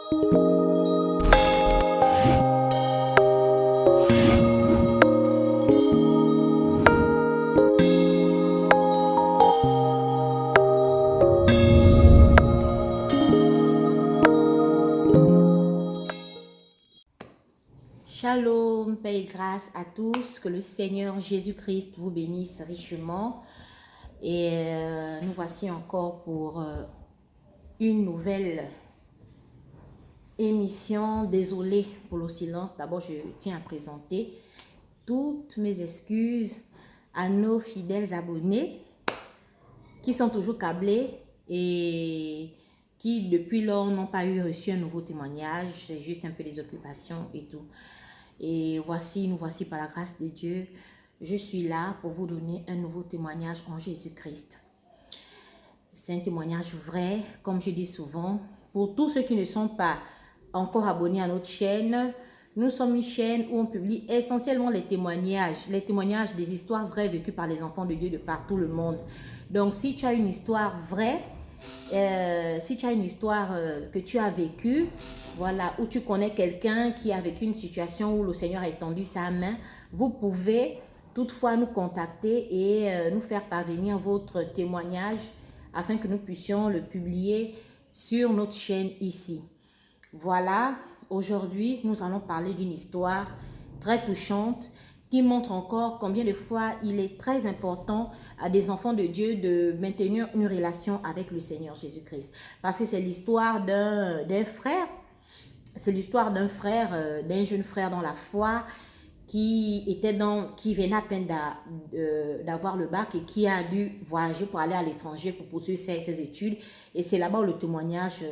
Shalom, paix et grâce à tous, que le Seigneur Jésus-Christ vous bénisse richement. Et nous voici encore pour une nouvelle émission. Désolée pour le silence. D'abord, je tiens à présenter toutes mes excuses à nos fidèles abonnés qui sont toujours câblés et qui depuis lors n'ont pas reçu un nouveau témoignage. C'est juste un peu des occupations et tout. Et nous voici par la grâce de Dieu. Je suis là pour vous donner un nouveau témoignage en Jésus-Christ. C'est un témoignage vrai, comme je dis souvent. Pour tous ceux qui ne sont pas encore abonnés à notre chaîne, nous sommes une chaîne où on publie essentiellement les témoignages des histoires vraies vécues par les enfants de Dieu de partout le monde. Donc, si tu as une histoire vraie, si tu as une histoire que tu as vécue, voilà, ou tu connais quelqu'un qui a vécu une situation où le Seigneur a étendu sa main, vous pouvez toutefois nous contacter et nous faire parvenir votre témoignage afin que nous puissions le publier sur notre chaîne ici. Voilà, aujourd'hui, nous allons parler d'une histoire très touchante qui montre encore combien de fois il est très important à des enfants de Dieu de maintenir une relation avec le Seigneur Jésus-Christ. Parce que c'est l'histoire d'un frère, d'un jeune frère dans la foi qui venait à peine d'avoir le bac et qui a dû voyager pour aller à l'étranger pour poursuivre ses études. Et c'est là-bas où le témoignage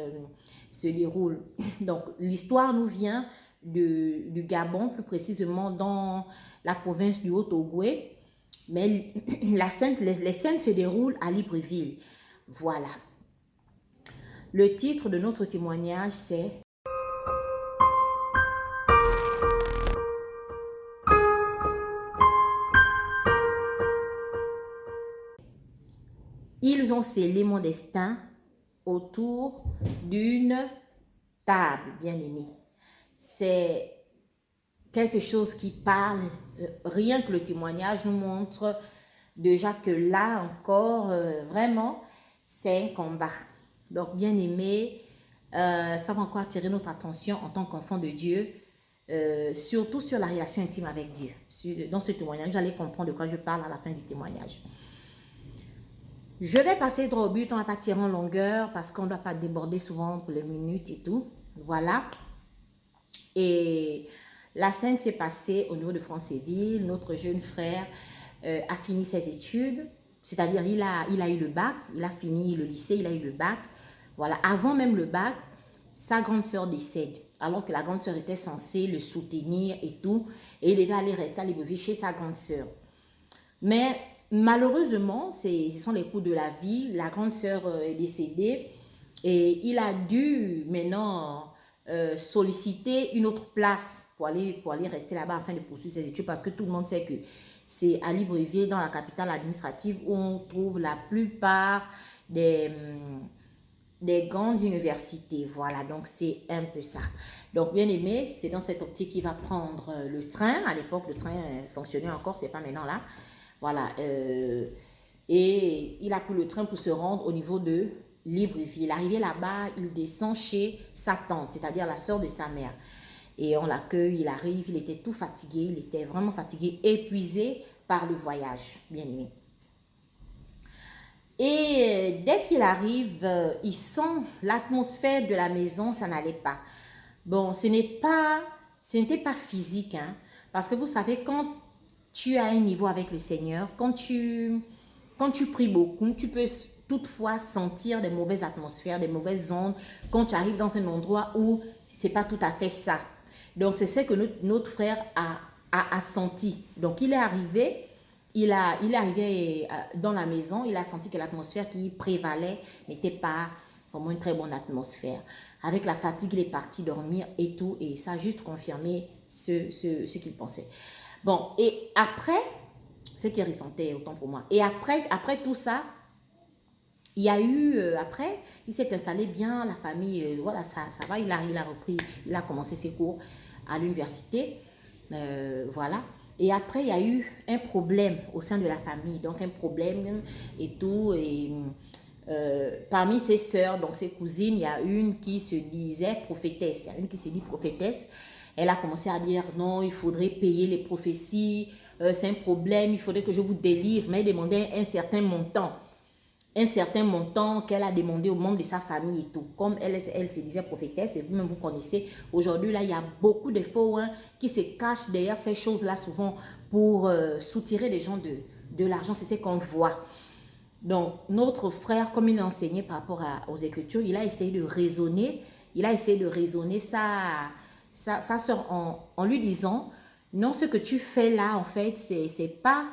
se déroule. Donc, l'histoire nous vient du Gabon, plus précisément dans la province du Haut-Ogooué. Mais les scènes se déroulent à Libreville. Voilà. Le titre de notre témoignage, c'est « Ils ont scellé mon destin autour d'une table, bien-aimé. » C'est quelque chose qui parle, rien que le témoignage nous montre déjà que là encore, vraiment, c'est un combat. Donc, bien-aimé, ça va encore attirer notre attention en tant qu'enfant de Dieu, surtout sur la relation intime avec Dieu. Dans ce témoignage, vous allez comprendre de quoi je parle à la fin du témoignage. Je vais passer droit au but, on ne va pas tirer en longueur parce qu'on ne doit pas déborder souvent pour les minutes et tout. Voilà. Et la scène s'est passée au niveau de Francéville. Notre jeune frère a fini ses études, c'est-à-dire il a eu le bac, il a fini le lycée, il a eu le bac. Voilà, avant même le bac, sa grande sœur décède, alors que la grande sœur était censée le soutenir et tout, et il devait aller rester à Libreville chez sa grande sœur. Mais malheureusement, ce sont les coups de la vie, la grande sœur est décédée et il a dû maintenant solliciter une autre place pour aller rester là-bas afin de poursuivre ses études, parce que tout le monde sait que c'est à Libreville, dans la capitale administrative, où on trouve la plupart des grandes universités. Voilà, donc c'est un peu ça. Donc, bien aimé, c'est dans cette optique qu'il va prendre le train. À l'époque, le train fonctionnait encore, c'est pas maintenant là. Voilà, et il a pris le train pour se rendre au niveau de Libreville. Arrivé là-bas, il descend chez sa tante, c'est-à-dire la sœur de sa mère. Et on l'accueille, il arrive, il était tout fatigué, il était vraiment fatigué, épuisé par le voyage, bien aimé. Et dès qu'il arrive, il sent l'atmosphère de la maison, ça n'allait pas. Bon, ce n'était pas physique, hein, parce que vous savez, quand tu as un niveau avec le Seigneur, quand tu pries beaucoup, tu peux toutefois sentir des mauvaises atmosphères, des mauvaises ondes, quand tu arrives dans un endroit où c'est pas tout à fait ça. Donc, c'est ce que notre frère a senti. Donc, il est arrivé dans la maison, il a senti que l'atmosphère qui prévalait n'était pas vraiment une très bonne atmosphère. Avec la fatigue, il est parti dormir et tout, et ça a juste confirmé ce qu'il pensait. Bon, et après, ce qu'il ressentait autant pour moi, et après tout ça, Il y a eu, après, il s'est installé bien, la famille, voilà, ça va, il a repris, il a commencé ses cours à l'université, voilà. Et après, il y a eu un problème au sein de la famille, donc un problème et tout, et parmi ses sœurs, donc ses cousines, il y a une qui se disait prophétesse, il y a une qui se dit prophétesse. Elle a commencé à dire non, il faudrait payer les prophéties, c'est un problème, il faudrait que je vous délivre, mais elle demandait un certain montant qu'elle a demandé aux membres de sa famille et tout. Comme elle se disait prophétesse, et vous-même vous connaissez, aujourd'hui là, il y a beaucoup de faux qui se cachent derrière ces choses-là souvent pour soutirer les gens de l'argent, c'est ce qu'on voit. Donc, notre frère, comme il a enseigné par rapport aux Écritures, il a essayé de raisonner, sa soeur en lui disant, non, ce que tu fais là, en fait, c'est pas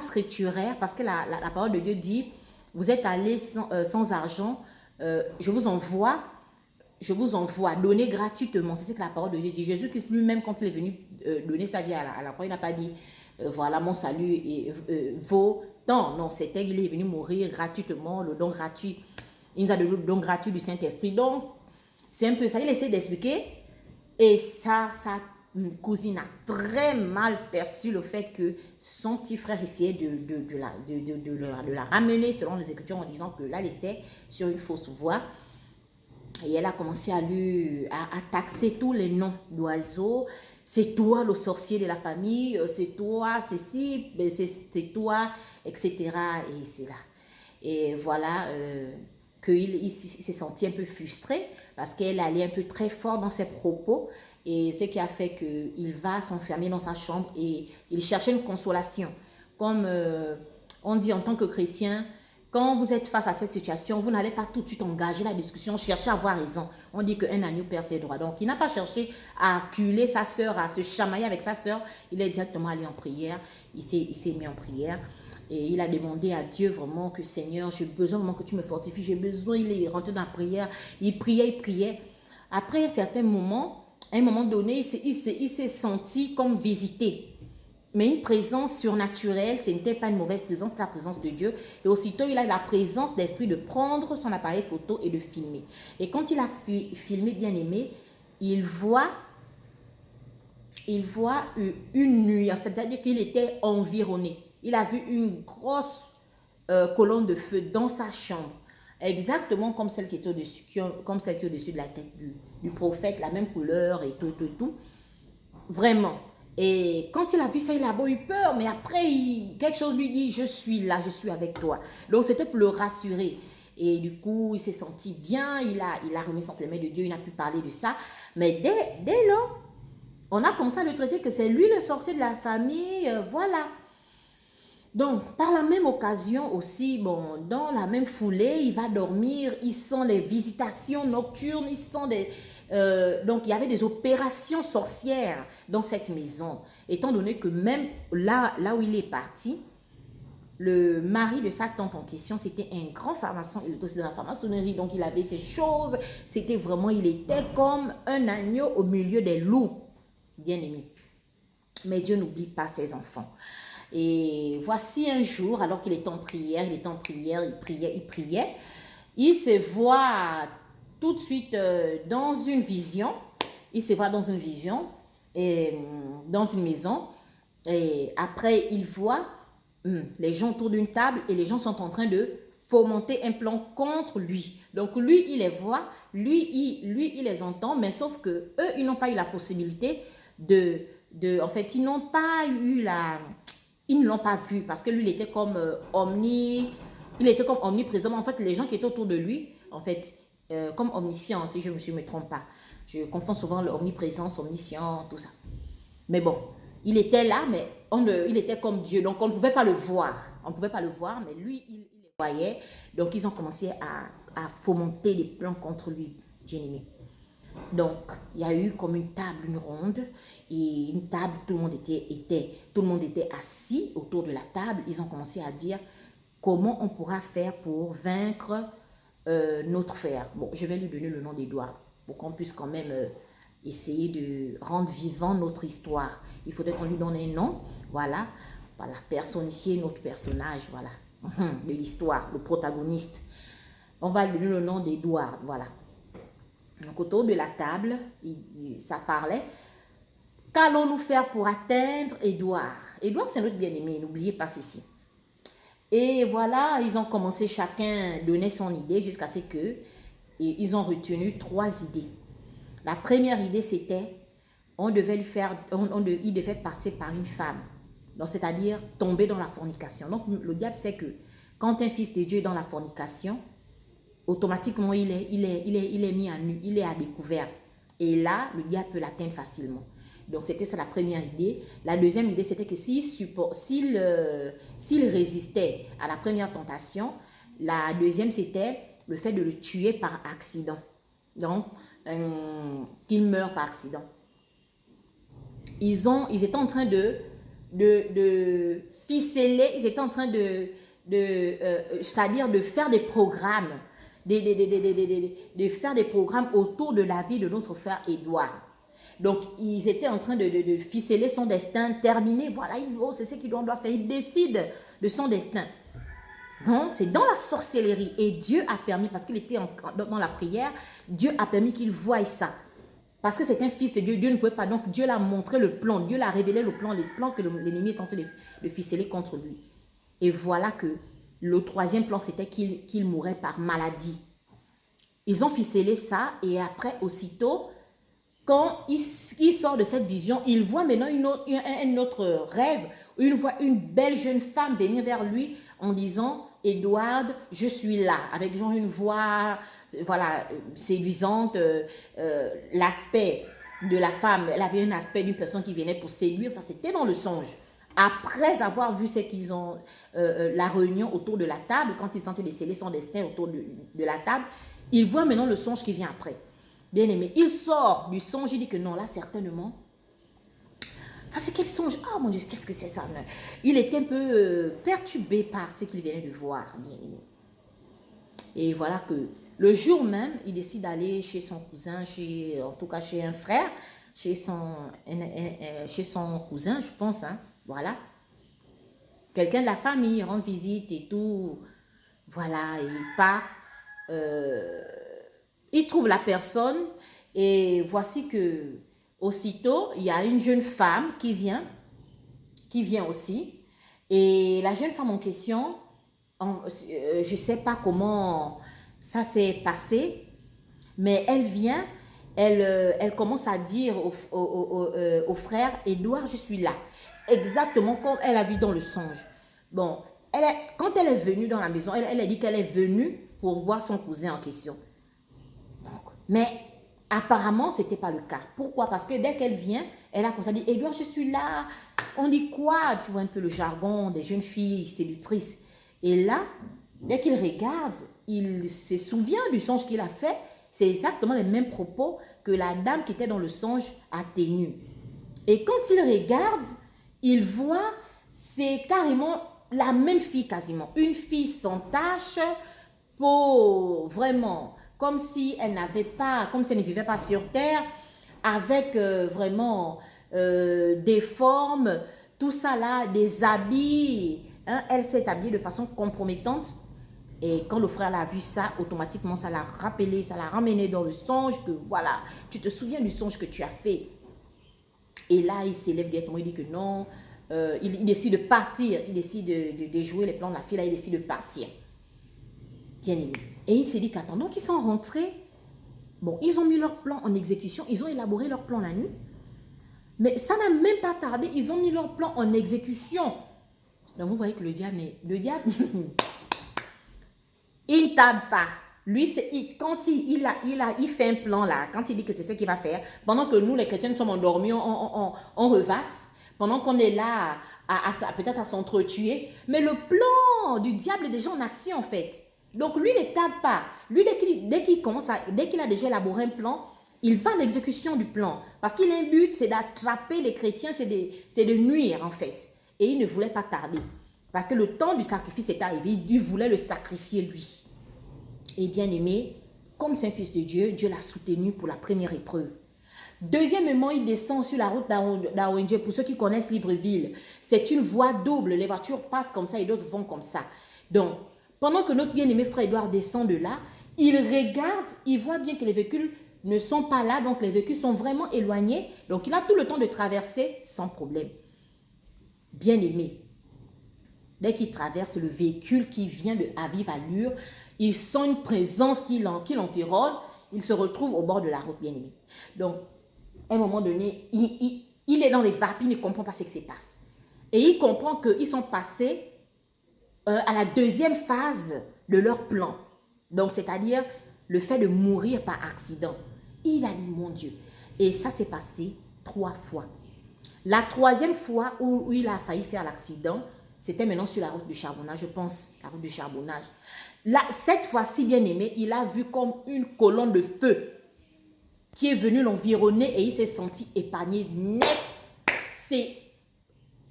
scripturaire, parce que la parole de Dieu dit, vous êtes allés sans argent, je vous envoie, donner gratuitement. C'est ce que la parole de Dieu dit. Jésus-Christ lui-même, quand il est venu donner sa vie à la croix, il n'a pas dit, voilà, mon salut vaut tant. Non, c'était qu'il est venu mourir gratuitement, le don gratuit. Il nous a donné le don gratuit du Saint-Esprit. Donc, c'est un peu ça. Il essaie d'expliquer. Et sa cousine a très mal perçu le fait que son petit frère essayait de la ramener selon les Écritures en disant que là, elle était sur une fausse voie. Et elle a commencé à taxer tous les noms d'oiseaux. C'est toi le sorcier de la famille, c'est toi ceci, c'est toi, etc. Et c'est là. Et voilà qu'il s'est senti un peu frustré parce qu'elle allait un peu très fort dans ses propos. Et ce qui a fait qu'il va s'enfermer dans sa chambre et il cherchait une consolation. Comme on dit en tant que chrétien, quand vous êtes face à cette situation, vous n'allez pas tout de suite engager la discussion, chercher à avoir raison. On dit qu'un agneau perd ses droits. Donc, il n'a pas cherché à acculer sa sœur, à se chamailler avec sa sœur. Il est directement allé en prière. Il s'est mis en prière. Et il a demandé à Dieu vraiment que Seigneur, j'ai besoin vraiment que tu me fortifies. J'ai besoin, il est rentré dans la prière. Il priait. Après un moment donné, il s'est senti comme visité. Mais une présence surnaturelle, ce n'était pas une mauvaise présence, c'était la présence de Dieu. Et aussitôt, il a la présence d'esprit de prendre son appareil photo et de filmer. Et quand il a filmé, bien aimé, il voit une nuit, c'est-à-dire qu'il était environné. Il a vu une grosse colonne de feu dans sa chambre, exactement comme celle qui est au-dessus, comme celle qui est au-dessus de la tête du prophète, la même couleur et tout. Vraiment. Et quand il a vu ça, il a beau eu peur, mais après, quelque chose lui dit, je suis là, je suis avec toi. Donc, c'était pour le rassurer. Et du coup, il s'est senti bien, il a remis entre les mains de Dieu, il a pu parler de ça. Mais dès lors, on a commencé à le traiter que c'est lui le sorcier de la famille, voilà. Donc, par la même occasion aussi, bon, dans la même foulée, il va dormir, il sent les visitations nocturnes, il sent des... donc, il y avait des opérations sorcières dans cette maison. Étant donné que même là où il est parti, le mari de sa tante en question, c'était un grand pharmacien, il était aussi dans la pharmaçonnerie, donc il avait ces choses, c'était vraiment, il était comme un agneau au milieu des loups, bien aimé. Mais Dieu n'oublie pas ses enfants. Et voici un jour, alors qu'il est en prière, il priait, il se voit tout de suite dans une vision, et, dans une maison, et après il voit les gens autour d'une table et les gens sont en train de fomenter un plan contre lui. Donc lui, il les voit, lui, il les entend, mais sauf que eux, ils n'ont pas eu la possibilité en fait, ils n'ont pas eu ils ne l'ont pas vu parce que lui, il était comme omniprésent. En fait, les gens qui étaient autour de lui, en fait, comme omniscient, si je me trompe pas. Je confonds souvent l'omniprésence, omniscient, tout ça. Mais bon, il était là, mais il était comme Dieu. Donc, on ne pouvait pas le voir. On ne pouvait pas le voir, mais lui, il les voyait. Donc, ils ont commencé à fomenter des plans contre lui, bien-aimé. Donc, il y a eu comme une table, une ronde, et une table, tout le monde était assis autour de la table. Ils ont commencé à dire comment on pourra faire pour vaincre notre frère. Bon, je vais lui donner le nom d'Édouard pour qu'on puisse quand même essayer de rendre vivant notre histoire. Il faudrait qu'on lui donne un nom, voilà personnifier notre personnage, voilà. de l'histoire, le protagoniste. On va lui donner le nom d'Édouard, voilà. Donc autour de la table, ça parlait. Qu'allons-nous faire pour atteindre Édouard? Édouard, c'est notre bien-aimé, n'oubliez pas ceci. Et voilà, ils ont commencé, chacun donnait son idée jusqu'à ce que ils ont retenu 3 idées. La première idée, c'était, il devait passer par une femme. Donc, c'est-à-dire tomber dans la fornication. Donc, le diable sait que quand un fils de Dieu est dans la fornication, automatiquement, il est mis à nu, il est à découvert. Et là, le diable peut l'atteindre facilement. Donc, c'était ça la première idée. La deuxième idée, c'était que s'il résistait à la première tentation, la deuxième, c'était le fait de le tuer par accident. Donc, qu'il meure par accident. Ils étaient en train de ficeler, ils étaient en train c'est-à-dire de faire des programmes, de faire des programmes autour de la vie de notre frère Édouard. Donc, ils étaient en train de ficeler son destin, terminer, voilà, c'est ce qu'il doit faire, il décide de son destin. Donc, c'est dans la sorcellerie. Et Dieu a permis, parce qu'il était dans la prière, Dieu a permis qu'il voie ça. Parce que c'est un fils de Dieu, Dieu ne pouvait pas. Donc, Dieu l'a montré le plan, Dieu l'a révélé le plan, les plans que l'ennemi est en train de ficeler contre lui. Et voilà que le troisième plan, c'était qu'il mourrait par maladie. Ils ont ficelé ça et après, aussitôt, quand il sort de cette vision, il voit maintenant un autre rêve, où il voit une belle jeune femme venir vers lui en disant « Édouard, je suis là », avec genre une voix voilà, séduisante, l'aspect de la femme, elle avait un aspect d'une personne qui venait pour séduire, ça c'était dans le songe. Après avoir vu qu'ils ont la réunion autour de la table, quand ils tentent de sceller son destin autour de la table, il voit maintenant le songe qui vient après. Bien aimé, il sort du songe, il dit que non, là certainement, ça c'est quel songe? Oh mon Dieu, qu'est-ce que c'est ça? Il était un peu perturbé par ce qu'il venait de voir, bien aimé. Et voilà que le jour même, il décide d'aller chez son cousin, en tout cas chez un frère, chez son cousin, je pense, hein, voilà. Quelqu'un de la famille rend visite et tout, voilà, il part. Il trouve la personne et voici que aussitôt, il y a une jeune femme qui vient aussi. Et la jeune femme en question, je ne sais pas comment ça s'est passé, mais elle vient, elle commence à dire au frère, Édouard, je suis là. Exactement comme elle a vu dans le songe. Bon, quand elle est venue dans la maison, elle a dit qu'elle est venue pour voir son cousin en question. Mais apparemment, ce n'était pas le cas. Pourquoi? Parce que dès qu'elle vient, elle a commencé à dire, Édouard, je suis là. On dit quoi? Tu vois un peu le jargon des jeunes filles séductrices. Et là, dès qu'il regarde, il se souvient du songe qu'il a fait. C'est exactement les mêmes propos que la dame qui était dans le songe a tenu. Et quand il regarde, il voit, c'est carrément la même fille quasiment. Une fille sans tache, peau vraiment... comme si elle ne vivait pas sur terre, avec vraiment des formes, tout ça là, des habits. Hein, elle s'est habillée de façon compromettante. Et quand le frère l'a vu ça, automatiquement, ça l'a rappelé, ça l'a ramené dans le songe que voilà, tu te souviens du songe que tu as fait. Et là, il s'élève directement, il dit que non, il décide de partir, il décide de jouer les plans de la fille, là, il décide de partir. Bien aimé. Et il s'est dit qu'attends, donc ils sont rentrés. Bon, ils ont mis leur plan en exécution. Ils ont élaboré leur plan la nuit. Mais ça n'a même pas tardé. Ils ont mis leur plan en exécution. Donc vous voyez que le diable, il ne tarde pas. Lui, quand il fait un plan là, quand il dit que c'est ce qu'il va faire, pendant que nous, les chrétiens, nous sommes endormis, on revasse, pendant qu'on est là, peut-être à s'entretuer. Mais le plan du diable est déjà en action en fait. Donc, lui ne tarde pas. Lui, dès qu'il a déjà élaboré un plan, il va à l'exécution du plan. Parce qu'il a un but, c'est d'attraper les chrétiens, c'est de nuire en fait. Et il ne voulait pas tarder. Parce que le temps du sacrifice est arrivé, Dieu voulait le sacrifier lui. Et bien aimé, comme c'est un fils de Dieu, Dieu l'a soutenu pour la première épreuve. Deuxièmement, il descend sur la route d'Awenje. Pour ceux qui connaissent Libreville, c'est une voie double. Les voitures passent comme ça et d'autres vont comme ça. Donc, pendant que notre bien-aimé frère Edouard descend de là, il regarde, il voit bien que les véhicules ne sont pas là, donc les véhicules sont vraiment éloignés. Donc, il a tout le temps de traverser sans problème. Bien-aimé, dès qu'il traverse le véhicule qui vient à vive allure, il sent une présence qui l'environne, il se retrouve au bord de la route, bien-aimé. Donc, à un moment donné, il est dans les vapes, il ne comprend pas ce qui se passe. Et il comprend qu'ils sont passés à la deuxième phase de leur plan. Donc, c'est-à-dire le fait de mourir par accident. Il a dit, mon Dieu. Et ça s'est passé 3 fois. La troisième fois où il a failli faire l'accident, c'était maintenant sur la route du charbonnage, je pense, la route du charbonnage. Là, cette fois-ci, bien aimé, il a vu comme une colonne de feu qui est venue l'environner et il s'est senti épargné net.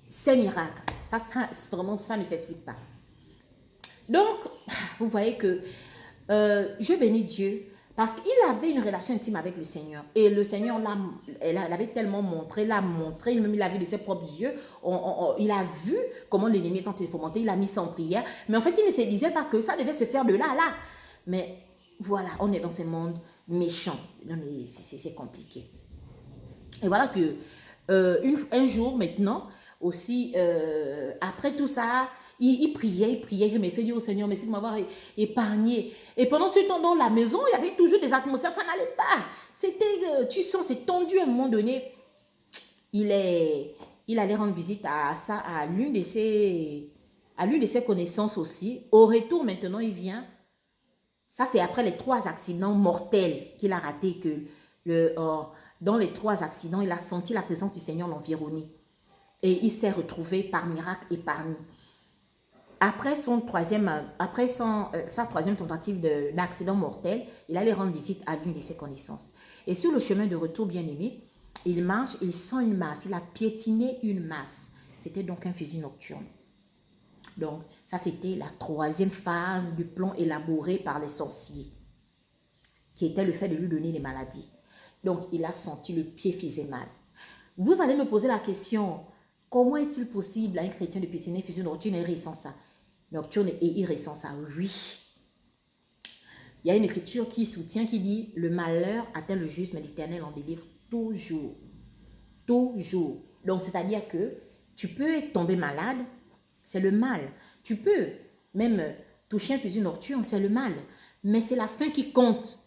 C'est miracle. Ça, vraiment, ça ne s'explique pas. Donc, vous voyez que je bénis Dieu parce qu'il avait une relation intime avec le Seigneur. Et le Seigneur l'avait tellement montré, il l'a vu de ses propres yeux. Il a vu comment l'ennemi, quand il faut monter, il a mis ça en prière. Mais en fait, il ne se disait pas que ça devait se faire de là à là. Mais voilà, on est dans ce monde méchant. C'est compliqué. Et voilà que un jour maintenant, aussi, après tout ça, il priait, il remerciait Dieu au Seigneur, merci de m'avoir épargné. Et pendant ce temps, dans la maison, il y avait toujours des atmosphères, ça n'allait pas. C'était, tu sens, c'est tendu à un moment donné. Il allait rendre visite à l'une de ses connaissances aussi. Au retour, maintenant, il vient. Ça, c'est après les 3 accidents mortels qu'il a ratés que dans les 3 accidents, il a senti la présence du Seigneur l'environner. Et il s'est retrouvé par miracle épargné. Après sa troisième tentative d'accident mortel, il allait rendre visite à l'une de ses connaissances. Et sur le chemin de retour, bien aimé, il marche, il sent une masse. Il a piétiné une masse. C'était donc un fusil nocturne. Donc, ça, c'était la 3e phase du plan élaboré par les sorciers, qui était le fait de lui donner des maladies. Donc, il a senti le pied faisait mal. Vous allez me poser la question, comment est-il possible à un chrétien de piétiner un fusil nocturne et il ressent ça? Nocturne et il ressent ça, oui. Il y a une écriture qui soutient, qui dit, le malheur atteint le juste, mais l'Éternel en délivre toujours. Toujours. Donc, c'est-à-dire que tu peux tomber malade, c'est le mal. Tu peux même toucher un fusil nocturne, c'est le mal. Mais c'est la fin qui compte.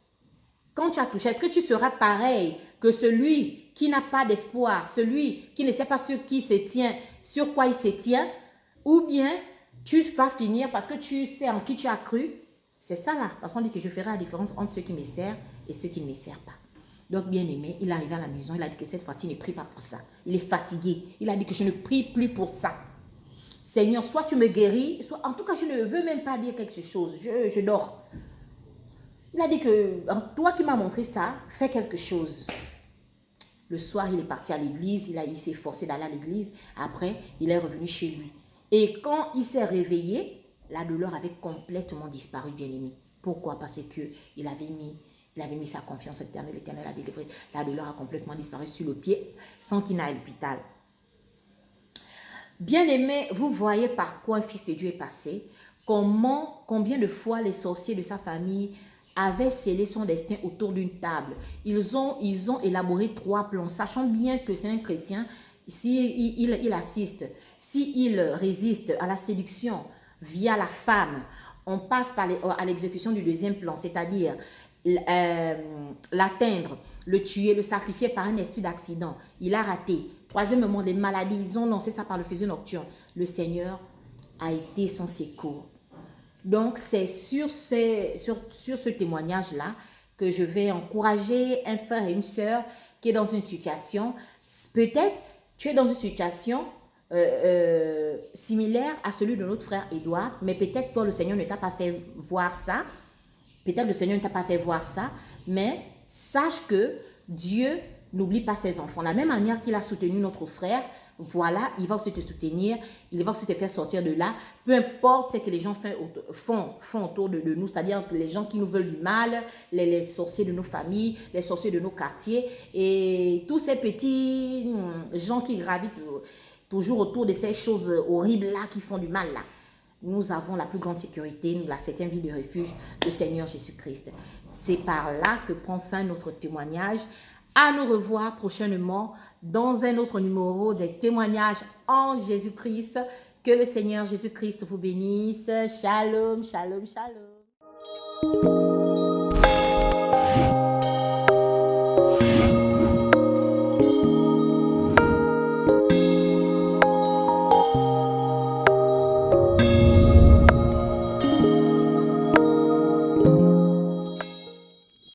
Quand tu as touché, est-ce que tu seras pareil que celui qui n'a pas d'espoir, celui qui ne sait pas sur qui se tient, sur quoi il se tient, ou bien tu vas finir parce que tu sais en qui tu as cru? C'est ça là, parce qu'on dit que je ferai la différence entre ceux qui me servent et ceux qui ne me servent pas. Donc, bien aimé, il est arrivé à la maison, il a dit que cette fois-ci, il ne prie pas pour ça. Il est fatigué. Il a dit que je ne prie plus pour ça. Seigneur, soit tu me guéris, soit en tout cas, je ne veux même pas dire quelque chose. Je dors. Il a dit que toi qui m'as montré ça, fais quelque chose. Le soir, il est parti à l'église, il s'est forcé d'aller à l'église. Après, il est revenu chez lui. Et quand il s'est réveillé, la douleur avait complètement disparu, bien aimé. Pourquoi? Parce qu'il avait mis sa confiance à l'Éternel. L'Éternel a délivré. La douleur a complètement disparu sur le pied sans qu'il n'aille à l'hôpital. Bien aimé, vous voyez par quoi un fils de Dieu est passé. Combien de fois les sorciers de sa famille avaient scellé son destin autour d'une table. Ils ont élaboré 3 plans, sachant bien que c'est un chrétien. Il assiste, s'il résiste à la séduction via la femme, on passe à l'exécution du 2e plan, c'est-à-dire l'atteindre, le tuer, le sacrifier par un esprit d'accident. Il a raté. 3e, les maladies, ils ont lancé ça par le fusil nocturne. Le Seigneur a été son secours. Donc, c'est sur ce témoignage-là que je vais encourager un frère et une sœur qui est dans une situation, peut-être tu es dans une situation similaire à celui de notre frère Edouard, mais peut-être toi, le Seigneur ne t'a pas fait voir ça. Peut-être le Seigneur ne t'a pas fait voir ça, mais sache que Dieu n'oublie pas ses enfants. De la même manière qu'il a soutenu notre frère, voilà, il va aussi te soutenir, il va aussi te faire sortir de là. Peu importe ce que les gens font autour de nous, c'est-à-dire les gens qui nous veulent du mal, les sorciers de nos familles, les sorciers de nos quartiers, et tous ces petits gens qui gravitent toujours autour de ces choses horribles-là, qui font du mal là. nous avons la plus grande sécurité, la septième ville de refuge, le Seigneur Jésus-Christ. C'est par là que prend fin notre témoignage. À nous revoir prochainement dans un autre numéro des témoignages en Jésus-Christ. Que le Seigneur Jésus-Christ vous bénisse. Shalom, shalom, shalom.